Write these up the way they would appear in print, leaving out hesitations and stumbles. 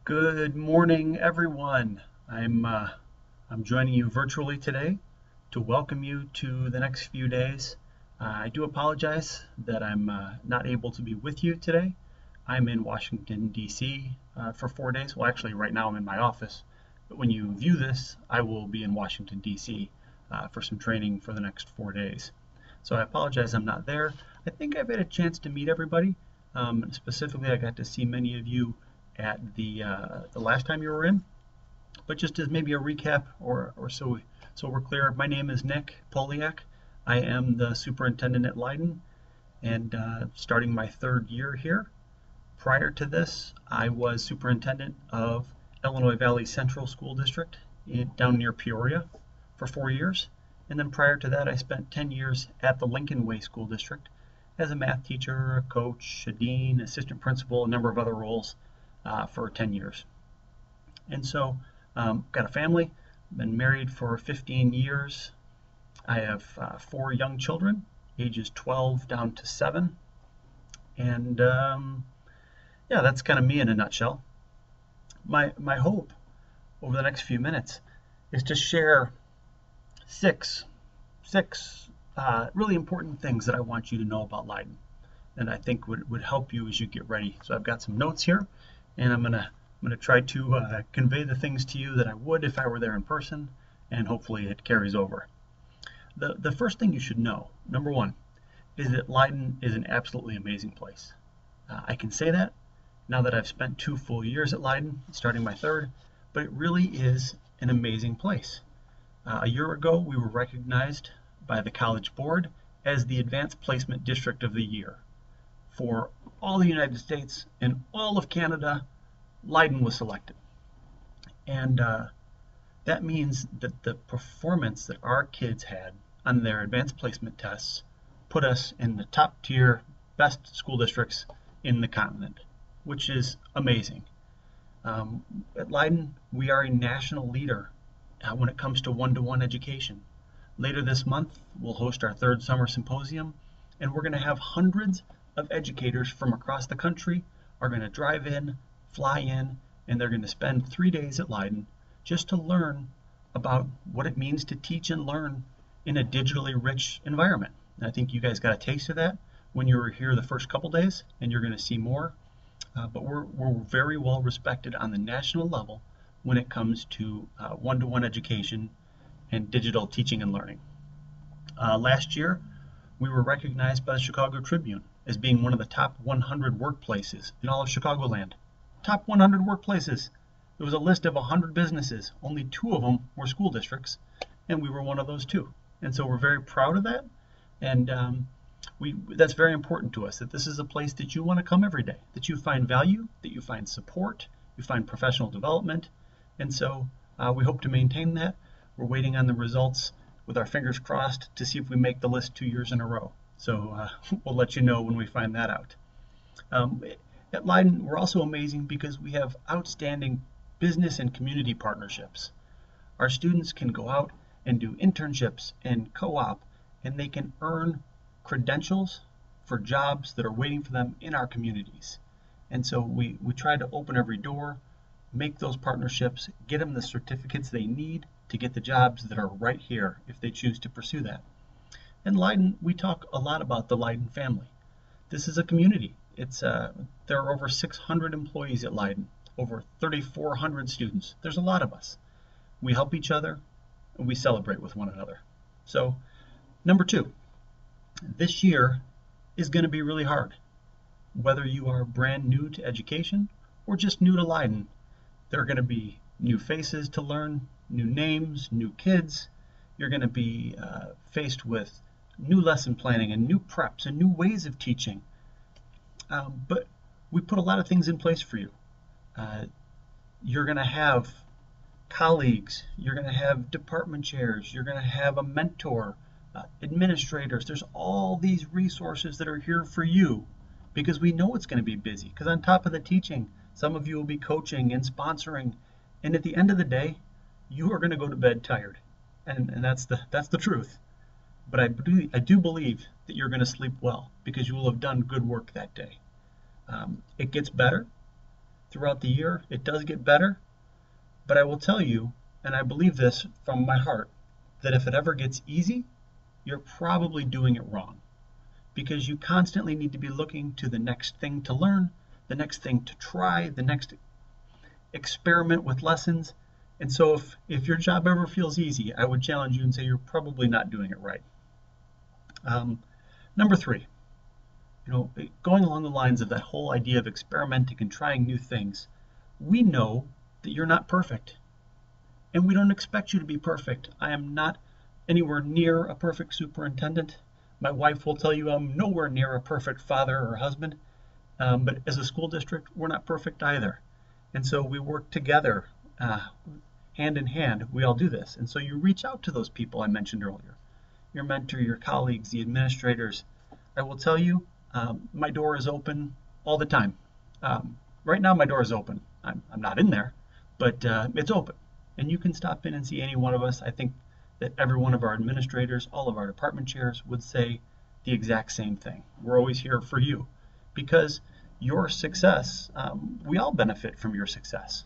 Good morning, everyone. I'm joining you virtually today to welcome you to the next few days. I do apologize that I'm not able to be with you today. I'm in Washington, D.C. For 4 days. Well, actually, right now I'm in my office, but when you view this, I will be in Washington, D.C. For some training for the next 4 days. So I apologize I'm not there. I think I've had a chance to meet everybody. Specifically, I got to see many of you at the last time you were in. But just as maybe a recap, or so we're clear, my name is Nick Polyak. I am the superintendent at Leyden, and starting my third year here. Prior to this, I was superintendent of Illinois Valley Central School District down near Peoria for 4 years. And then prior to that, I spent 10 years at the Lincoln Way School District as a math teacher, a coach, a dean, assistant principal, a number of other roles for 10 years. And so, got a family, been married for 15 years. I have 4 young children, ages 12 down to 7. And yeah, that's kind of me in a nutshell. My hope over the next few minutes is to share six really important things that I want you to know about Leyden, and I think would help you as you get ready. So I've got some notes here, and I'm gonna try to convey the things to you that I would if I were there in person, and hopefully it carries over. The first thing you should know, number one, is that Leyden is an absolutely amazing place. I can say that now that I've spent 2 full years at Leyden, starting my third, but it really is an amazing place. A year ago, we were recognized by the College Board as the Advanced Placement District of the Year. For all the United States and all of Canada, Leyden was selected. And that means that the performance that our kids had on their advanced placement tests put us in the top tier best school districts in the continent, which is amazing. At Leyden, we are a national leader when it comes to one-to-one education. Later this month, we'll host our 3rd summer symposium, and we're going to have hundreds of educators from across the country are going to drive in, fly in, and they're going to spend 3 days at Leyden just to learn about what it means to teach and learn in a digitally rich environment. And I think you guys got a taste of that when you were here the first couple days, and you're going to see more. But we're very well respected on the national level when it comes to one-to-one education and digital teaching and learning. Last year, we were recognized by the Chicago Tribune as being one of the top 100 workplaces in all of Chicagoland. Top 100 workplaces. There was a list of 100 businesses. Only 2 of them were school districts, and we were one of those 2. And so we're very proud of that, and that's very important to us, that this is a place that you want to come every day, that you find value, that you find support, you find professional development, and so we hope to maintain that. We're waiting on the results with our fingers crossed to see if we make the list 2 years in a row. So we'll let you know when we find that out. At Leyden, we're also amazing because we have outstanding business and community partnerships. Our students can go out and do internships and co-op, and they can earn credentials for jobs that are waiting for them in our communities. And so we try to open every door, make those partnerships, get them the certificates they need to get the jobs that are right here if they choose to pursue that. In Leyden, we talk a lot about the Leyden family. This is a community. There are over 600 employees at Leyden, over 3,400 students. There's a lot of us. We help each other, and we celebrate with one another. So, number 2, this year is going to be really hard. Whether you are brand new to education or just new to Leyden, there are going to be new faces to learn, new names, new kids. You're going to be faced with new lesson planning and new preps and new ways of teaching. But we put a lot of things in place for you. You're going to have colleagues, you're going to have department chairs, you're going to have a mentor, administrators. There's all these resources that are here for you because we know it's going to be busy. Because on top of the teaching, some of you will be coaching and sponsoring, and at the end of the day, you are going to go to bed tired, and that's the truth. But I do believe that you're going to sleep well because you will have done good work that day. It gets better. throughout the year. It does get better, but I will tell you, and I believe this from my heart, that if it ever gets easy, you're probably doing it wrong, because you constantly need to be looking to the next thing to learn, the next thing to try, the next experiment with lessons. And so if your job ever feels easy, I would challenge you and say you're probably not doing it right. Number three, going along the lines of that whole idea of experimenting and trying new things, we know that you're not perfect, and we don't expect you to be perfect. I am not anywhere near a perfect superintendent. My wife will tell you I'm nowhere near a perfect father or husband, but as a school district, we're not perfect either. And so we work together, hand in hand. We all do this. And so you reach out to those people I mentioned earlier, your mentor, your colleagues, the administrators. I will tell you, my door is open all the time. Right now, my door is open. I'm not in there, but it's open. And you can stop in and see any one of us. I think that every one of our administrators, all of our department chairs would say the exact same thing. We're always here for you, because your success, we all benefit from your success.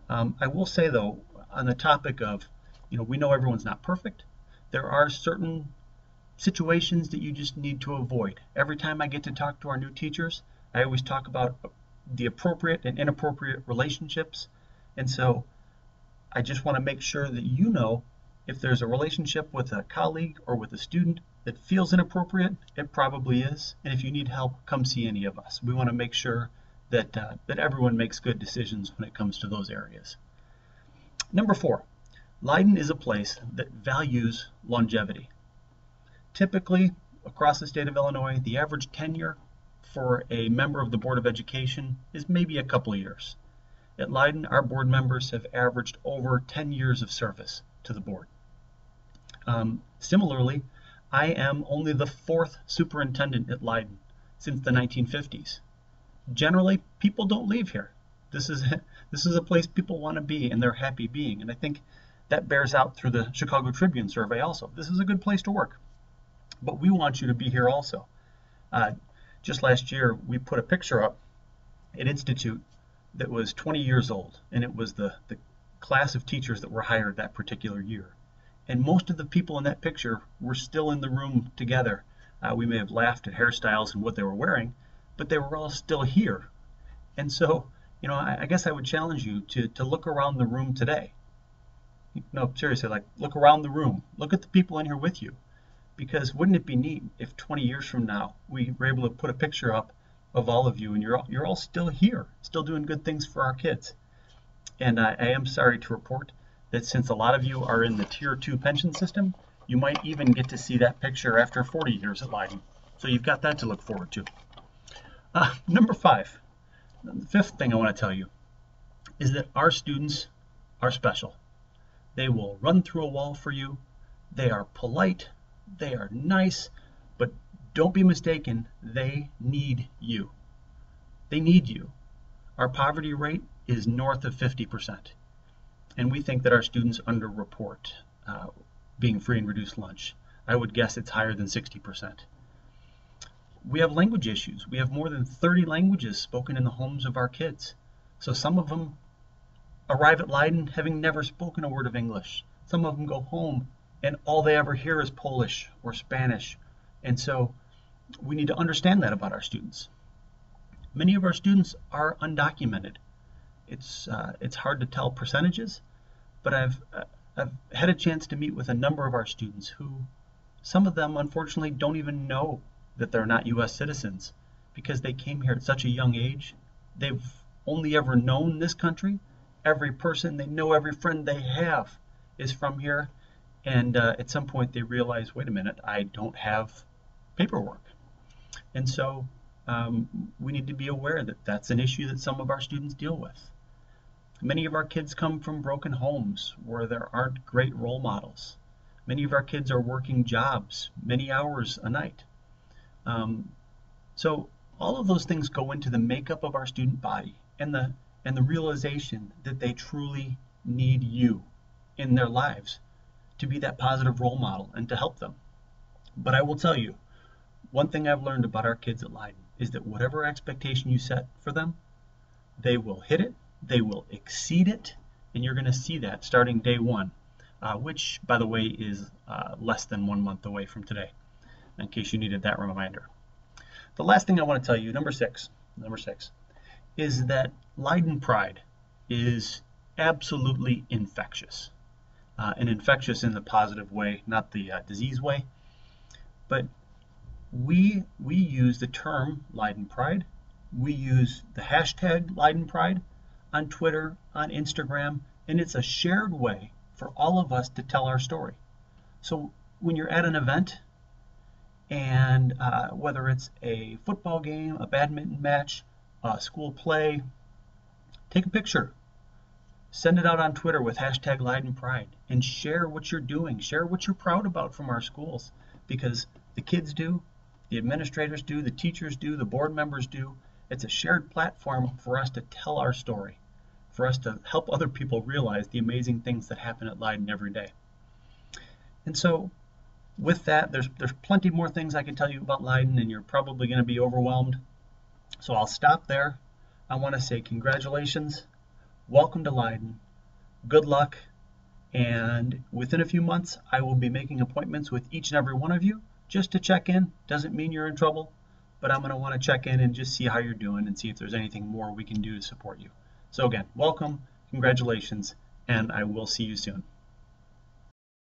I will say, though, on the topic of, we know everyone's not perfect. There are certain situations that you just need to avoid. Every time I get to talk to our new teachers, I always talk about the appropriate and inappropriate relationships. And so I just want to make sure that you know, if there's a relationship with a colleague or with a student that feels inappropriate, it probably is. And if you need help, come see any of us. We want to make sure that everyone makes good decisions when it comes to those areas. Number four, Leyden is a place that values longevity. Typically, across the state of Illinois, the average tenure for a member of the Board of Education is maybe a couple of years. At Leyden, our board members have averaged over 10 years of service to the board. Similarly, I am only the fourth superintendent at Leyden since the 1950s. Generally, people don't leave here. This is a place people want to be, and they're happy being. And I think that bears out through the Chicago Tribune survey also. This is a good place to work. But we want you to be here also. Just last year, we put a picture up at Institute that was 20 years old, and it was the class of teachers that were hired that particular year. And most of the people in that picture were still in the room together. We may have laughed at hairstyles and what they were wearing, but they were all still here. And so, I guess I would challenge you to look around the room today. No, seriously, look around the room. Look at the people in here with you. Because wouldn't it be neat if 20 years from now we were able to put a picture up of all of you and you're all still here, still doing good things for our kids. And I am sorry to report that since a lot of you are in the Tier 2 pension system, you might even get to see that picture after 40 years at Leyden. So you've got that to look forward to. Number five, the fifth thing I want to tell you is that our students are special. They will run through a wall for you. They are polite. They are nice, but don't be mistaken, they need you. They need you. Our poverty rate is north of 50%, and we think that our students underreport being free and reduced lunch. I would guess it's higher than 60%. We have language issues. We have more than 30 languages spoken in the homes of our kids. So some of them arrive at Leyden having never spoken a word of English. Some of them go home and all they ever hear is Polish or Spanish. And so we need to understand that about our students. Many of our students are undocumented. It's hard to tell percentages, but I've had a chance to meet with a number of our students who, some of them unfortunately don't even know that they're not U.S. citizens because they came here at such a young age. They've only ever known this country. Every person they know, every friend they have is from here. And at some point they realize, wait a minute, I don't have paperwork. And so we need to be aware that that's an issue that some of our students deal with. Many of our kids come from broken homes where there aren't great role models. Many of our kids are working jobs, many hours a night. So all of those things go into the makeup of our student body and the realization that they truly need you in their lives to be that positive role model and to help them. But I will tell you, one thing I've learned about our kids at Leyden is that whatever expectation you set for them, they will hit it, they will exceed it, and you're going to see that starting day one, which, by the way, is less than 1 month away from today, in case you needed that reminder. The last thing I want to tell you, number six, is that Leyden pride is absolutely infectious. And infectious in the positive way, not the disease way. But we use the term Leyden pride. We use the hashtag Leyden pride on Twitter, on Instagram, and it's a shared way for all of us to tell our story. So when you're at an event, and whether it's a football game, a badminton match, a school play, take a picture. Send it out on Twitter with hashtag Leyden Pride and share what you're doing. Share what you're proud about from our schools, because the kids do, the administrators do, the teachers do, the board members do. It's a shared platform for us to tell our story, for us to help other people realize the amazing things that happen at Leyden every day. And so with that, there's plenty more things I can tell you about Leyden, and you're probably going to be overwhelmed. So I'll stop there. I want to say congratulations. Welcome to Leyden. Good luck. And within a few months, I will be making appointments with each and every one of you just to check in. Doesn't mean you're in trouble, but I'm going to want to check in and just see how you're doing and see if there's anything more we can do to support you. So again, welcome, congratulations, and I will see you soon.